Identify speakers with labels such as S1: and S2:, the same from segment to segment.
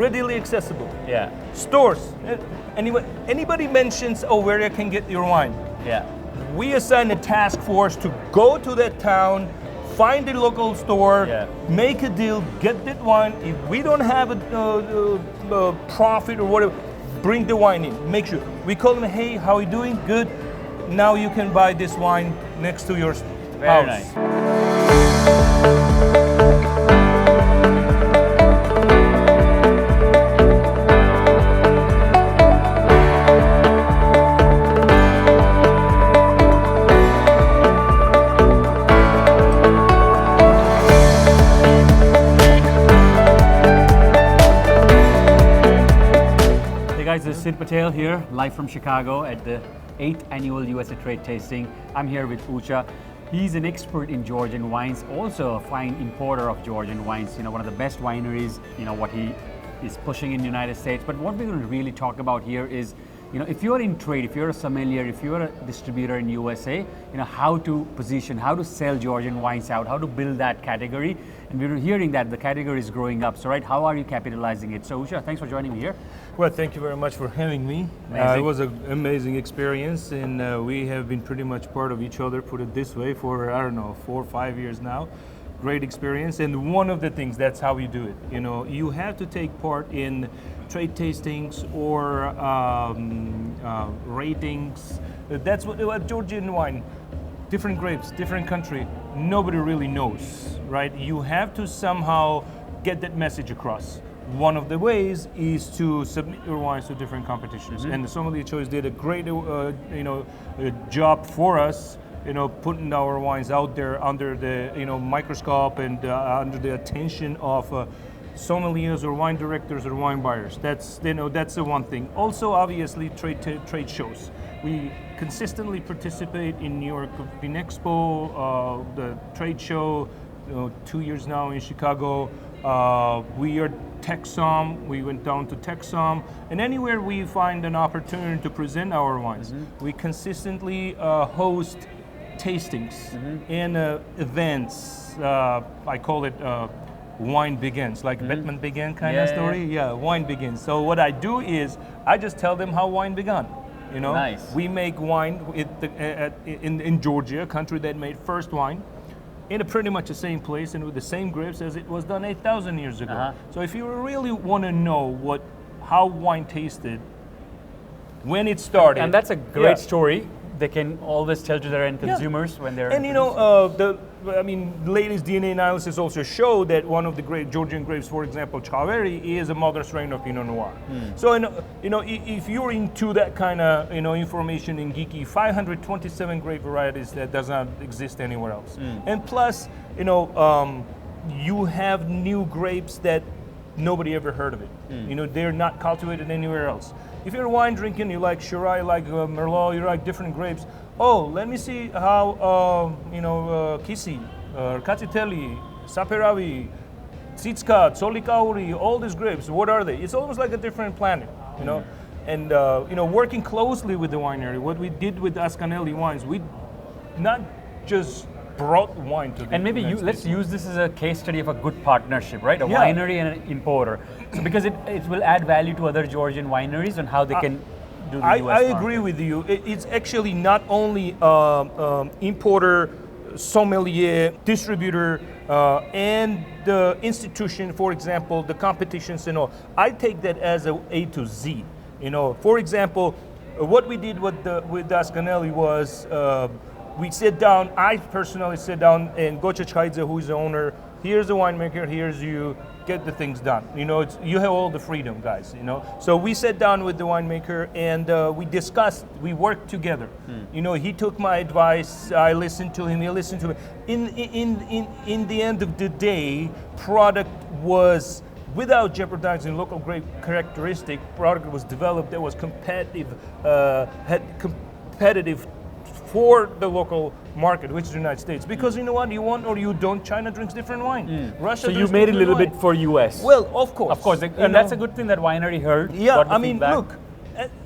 S1: readily accessible.
S2: Yeah.
S1: Stores. Anybody mentions, oh, where I can get your wine.
S2: Yeah.
S1: We assign a task force to go to that town, find a local store, make a deal, get that wine. If we don't have a profit or whatever, bring the wine in. Make sure. We call them, hey, how are you doing? Good. Now you can buy this wine next to your house.
S2: Very nice. Hey guys, this is Sid Patel here, live from Chicago at the 8th annual USA Trade Tasting. I'm here with Ucha. He's an expert in Georgian wines, also a fine importer of Georgian wines, one of the best wineries, what he is pushing in the United States. But what we're going to really talk about here is, if you're in trade, if you're a sommelier, if you're a distributor in USA, how to position, how to sell Georgian wines out, how to build that category. And we're hearing that the category is growing up. So, right, how are you capitalizing it? So, Ucha, thanks for joining me here.
S1: Well, thank you very much for having me. It was an amazing experience, and we have been pretty much part of each other, put it this way, for, 4 or 5 years now. Great experience, and one of the things, that's how you do it. You have to take part in trade tastings or ratings. That's what Georgian wine, different grapes, different country, nobody really knows, right? You have to somehow get that message across. One of the ways is to submit your wines to different competitions, and the Sommelier Choice did a great, job for us. Putting our wines out there under the microscope and under the attention of sommeliers or wine directors or wine buyers. That's the one thing. Also, obviously, trade shows. We consistently participate in New York Vin Expo, the trade show. 2 years now in Chicago. We are TechSom. We went down to TechSom, and anywhere we find an opportunity to present our wines, we consistently host tastings and events. I call it wine begins, like Batman began kind of story. Yeah, wine begins. So what I do is I just tell them how wine began.
S2: Nice.
S1: We make wine in Georgia, a country that made first wine, in pretty much the same place and with the same grapes as it was done 8,000 years ago. So if you really want to know how wine tasted when it started,
S2: and that's a great story. They can always tell to their end consumers when they're.
S1: And the latest DNA analysis also show that one of the great Georgian grapes, for example, Tsiklauri, is a mother strain of Pinot Noir. So if you're into that kind of information in geeky, 527 grape varieties that does not exist anywhere else, and plus you have new grapes that nobody ever heard of it. They're not cultivated anywhere else. If you're wine drinking, you like Shiraz, you like Merlot, you like different grapes. Oh, let me see how Kisi, Katsiteli, Saperavi, Tsitska, Tsiklauri, all these grapes. What are they? It's almost like a different planet, And working closely with the winery, what we did with Askaneli wines, we not just brought wine to the
S2: and maybe let's use this as a case study of a good partnership, right? A winery and an importer. So because it will add value to other Georgian wineries on how they can do the US
S1: I agree with you. It's actually not only importer, sommelier, distributor, and the institution, for example, the competitions and all. I take that as A to Z. For example, what we did with Askaneli was we sit down, I personally sit down, and Ucha Tsiklauri, who is the owner, here's the winemaker, here's you, get the things done. You have all the freedom, guys, So we sat down with the winemaker and we discussed, we worked together. He took my advice, I listened to him, he listened to me. In the end of the day, product was, without jeopardizing local grape characteristic, product was developed that was competitive, for the local market, which is the United States. Because you know what, you want or you don't, China drinks different wine. Russia.
S2: So you made a little bit for US.
S1: Well, of course.
S2: Of course, and that's a good thing that winery heard.
S1: Yeah, I mean, look,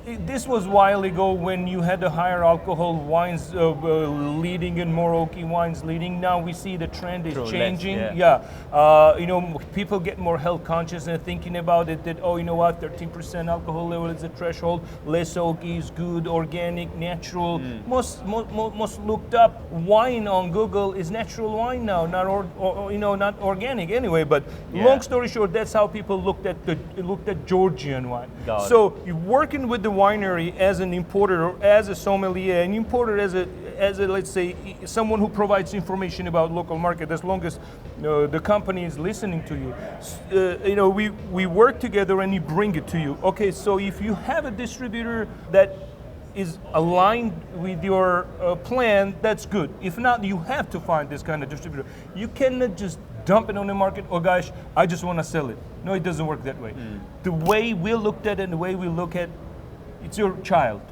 S1: this was a while ago when you had the higher alcohol wines leading and more oaky wines leading. Now we see the trend is changing. People get more health conscious and thinking about it that, oh, you know what, 13% alcohol level is a threshold, less oaky is good, organic, natural. Most looked up wine on Google is natural wine now, not not organic anyway. But long story short, that's how people looked at Georgian wine. So you're working with the winery as an importer or as a sommelier, an importer as a let's say someone who provides information about local market. As long as the company is listening to you, we work together and we bring it to you. Okay, so if you have a distributor that is aligned with your plan, that's good. If not, you have to find this kind of distributor. You cannot just dump it on the market. Oh gosh, I just want to sell it. No, it doesn't work that way. The way we looked at it and the way we look at it's your child.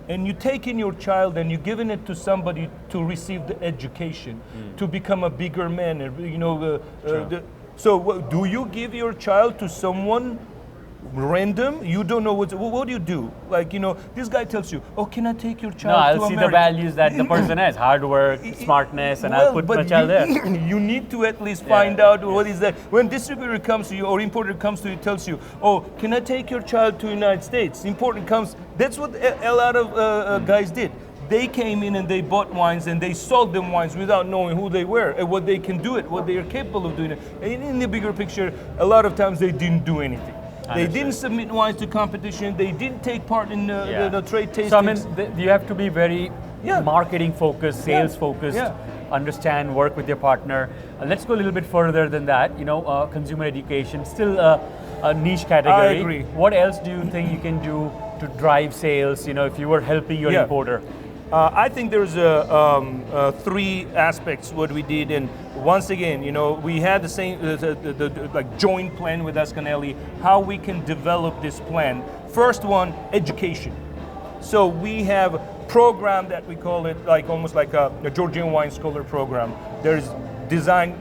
S1: And you take in your child and you're giving it to somebody to receive the education, to become a bigger man. So do you give your child to someone random? You don't know what do you do? Like, this guy tells you, oh, can I take your child to
S2: I'll
S1: America?
S2: see the values that the person has, hard work, smartness, and I'll put my child there.
S1: You need to at least find out what is that. When distributor comes to you or importer comes to you, tells you, oh, can I take your child to the United States? Importer comes, that's what a lot of guys did. They came in and they bought wines and they sold them wines without knowing who they were and what they can do it, what they are capable of doing it. And in the bigger picture, a lot of times they didn't do anything. They didn't submit wines to competition. They didn't take part in the trade tastings.
S2: So I mean, you have to be very marketing focused, sales focused, understand, work with your partner. Let's go a little bit further than that. Consumer education, still a niche category.
S1: I agree.
S2: What else do you think you can do to drive sales? If you were helping your importer.
S1: I think there's three aspects what we did, and once again, we had the same like joint plan with Askaneli, how we can develop this plan. First one, education. So we have a program that we call it almost like a Georgian wine scholar program. There's designed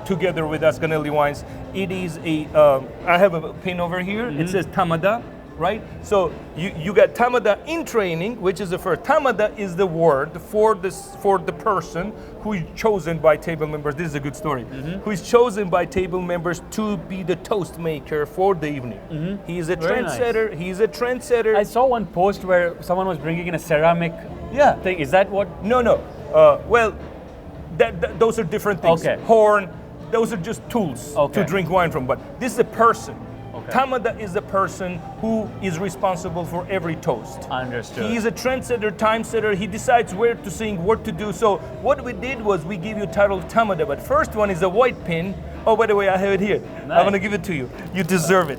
S1: together with Askaneli wines. It is I have a pin over here. It says Tamada. Right? So you got Tamada in training, which is the first. Tamada is the word for the person who is chosen by table members. This is a good story. Who is chosen by table members to be the toast maker for the evening. He is a trendsetter. Nice. He's a trendsetter.
S2: I saw one post where someone was bringing in a ceramic thing. Is that what?
S1: No. Well, those are different things.
S2: Okay.
S1: Horn, those are just tools to drink wine from. But this is a person. Tamada is the person who is responsible for every toast.
S2: Understood.
S1: He is a trendsetter, time setter. He decides where to sing, what to do. So what we did was we give you a title Tamada, but first one is a white pin. Oh, by the way, I have it here. Nice. I'm gonna give it to you. You deserve it.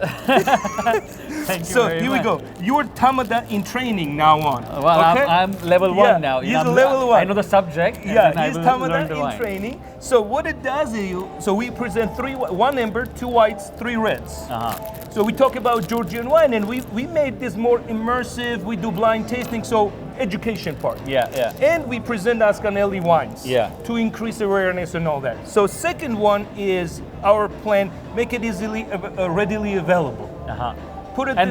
S2: Thank you
S1: so
S2: very
S1: here
S2: much.
S1: we go. You're Tamada in training now on.
S2: Well, okay? I'm level 1 now.
S1: He's level 1.
S2: I know the subject.
S1: He's Tamada in training. So what it does is, we present one amber, 2 whites, 3 reds. So we talk about Georgian wine, and we made this more immersive. We do blind tasting, so education part. And we present Askaneli wines to increase awareness and all that. So second one is our plan, make it easily, readily available.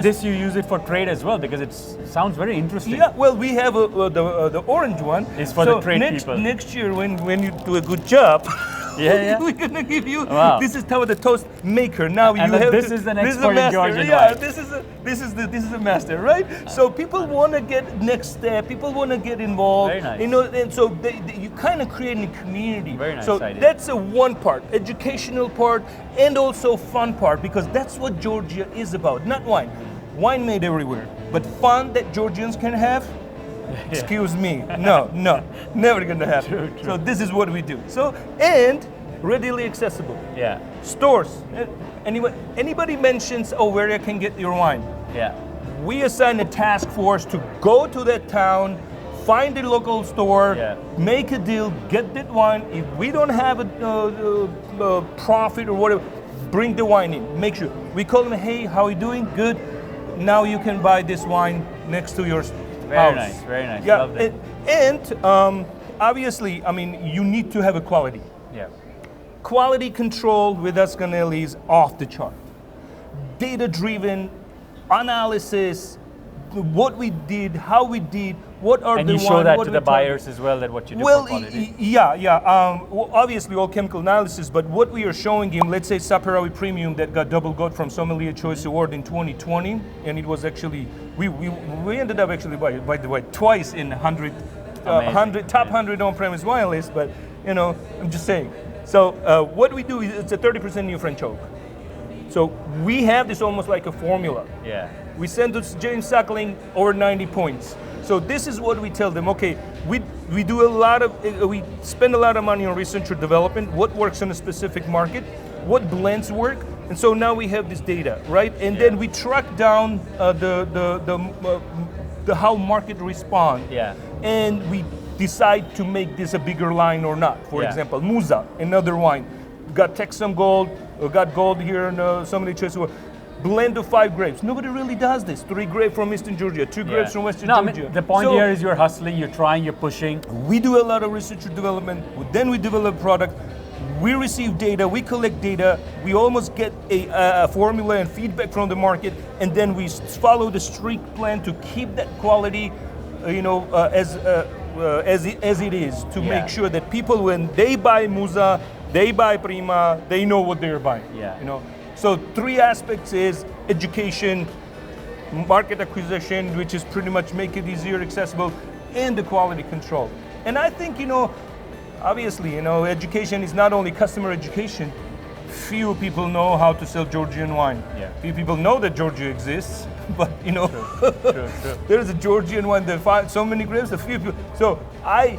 S2: This you use it for trade as well, because it sounds very interesting.
S1: Yeah, well, we have the orange one.
S2: It's for the trade people.
S1: Next year, when you do a good job, we're gonna give you.
S2: Wow.
S1: This is the toast maker. Now you have.
S2: This is an expert in Georgian
S1: wine.
S2: Yeah,
S1: this is a master, right? So people want to get next step. People want to get involved.
S2: Very nice.
S1: And so you kind of create a community.
S2: Very nice
S1: so
S2: idea.
S1: that's one part, educational part, and also fun part, because that's what Georgia is about. Not wine. Wine made everywhere, but fun that Georgians can have. Excuse me. No, never gonna happen.
S2: True.
S1: So this is what we do. So, and readily accessible. Stores. Anybody mentions, where I can get your wine. We assign a task force to go to that town, find a local store, make a deal, get that wine. If we don't have a profit or whatever, bring the wine in. Make sure. We call them, hey, how are you doing? Good. Now you can buy this wine next to your house.
S2: Very nice.
S1: Yeah,
S2: Love that.
S1: and obviously, you need to have a quality. Quality control with Askaneli is off the chart. Data-driven analysis, what we did, how we did, what are
S2: And
S1: the
S2: you show
S1: wine,
S2: that
S1: what
S2: to
S1: we
S2: the
S1: target.
S2: buyers as well, that what you do
S1: Well,
S2: for quality.
S1: well, obviously all chemical analysis, but what we are showing him, let's say Saperawi Premium that got double gold from Sommelier Choice Award in 2020, and it was actually, we ended up actually, by the way, twice in 100 top 100 on-premise wine list, but you know, I'm just saying. So what we do is it's a 30% new French oak. So we have this almost like a formula.
S2: Yeah.
S1: We send to James Suckling over 90 points. So this is what we tell them. Okay, we do a lot of, we spend a lot of money on research and development. What works in a specific market? What blends work? And so now we have this data, right? And then we track down the how market respond.
S2: Yeah.
S1: And we decide to make this a bigger line or not. For example, Musa, another wine, got Texan Gold, got gold here in Sommelier Choice Award. Blend of 5 grapes. Nobody really does this. 3 grapes from Eastern Georgia, 2 grapes from Western Georgia.
S2: I mean, the point here is you're hustling, you're trying, you're pushing.
S1: We do a lot of research and development. Then we develop product. We receive data, we collect data, we almost get a formula and feedback from the market, and then we follow the strict plan to keep that quality, as it is, to make sure that people, when they buy Musa, they buy Prima, they know what they're buying.
S2: Yeah.
S1: So 3 aspects is education, market acquisition, which is pretty much make it easier, accessible, and the quality control. And I think, obviously, education is not only customer education. Few people know how to sell Georgian wine.
S2: Yeah.
S1: Few people know that Georgia exists, but
S2: True.
S1: there's a Georgian wine that find so many grapes. A few people. So I'm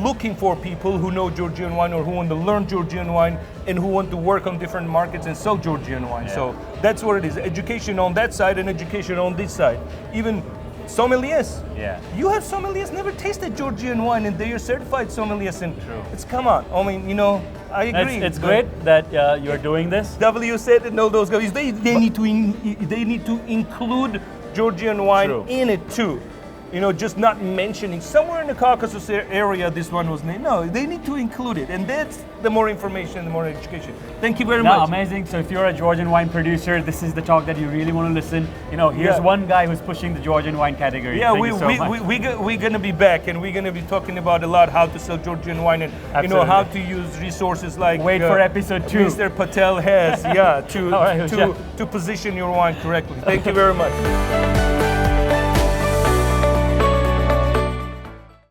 S1: looking for people who know Georgian wine or who want to learn Georgian wine and who want to work on different markets and sell Georgian wine.
S2: Yeah.
S1: So that's what it is. Education on that side and education on this side. Even sommeliers.
S2: Yeah.
S1: You have sommeliers never tasted Georgian wine and they are certified sommeliers. And
S2: True.
S1: it's come on. I mean, I agree.
S2: It's great that you're doing this.
S1: W said and all those guys, they need to include Georgian wine
S2: True.
S1: in it too. Just not mentioning somewhere in the Caucasus area this one was named. No, they need to include it, and that's the more information, the more education. Thank you very much.
S2: Amazing. So if you're a Georgian wine producer, this is the talk that you really want to listen. Here's one guy who's pushing the Georgian wine category.
S1: Yeah,
S2: Thank you so much.
S1: we're gonna be back, and we're gonna be talking about a lot how to sell Georgian wine and how to use resources like
S2: wait for episode 2.
S1: Mr. Patel has,
S2: All right,
S1: to position your wine correctly. Thank you very much.